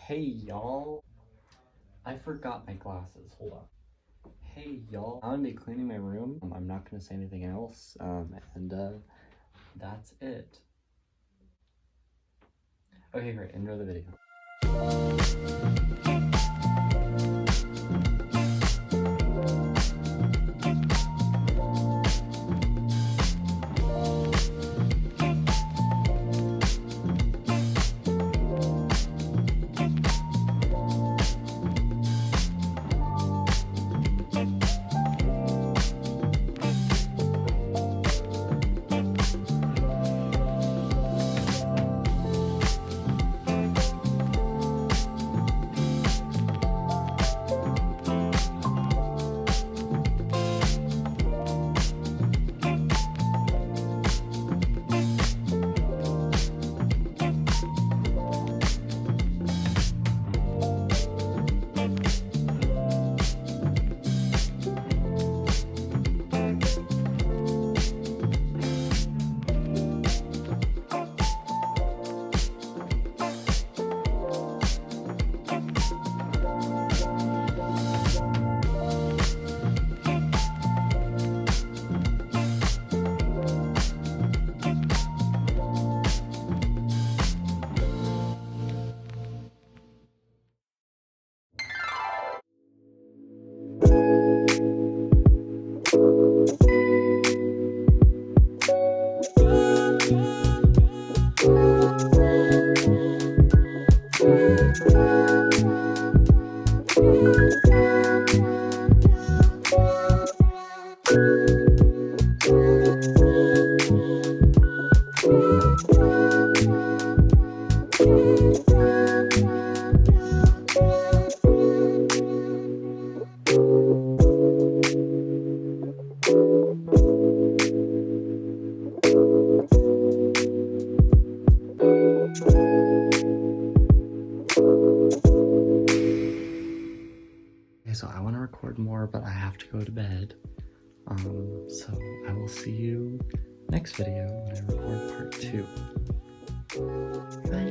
Hey y'all, I forgot my glasses. Hold on. Hey y'all, I'm gonna be cleaning my room. I'm not gonna say anything else. That's it. Okay, great. Enjoy the video. Okay, so I want to record more, but I have to go to bed. So I will see you next video when I record part 2. Bye.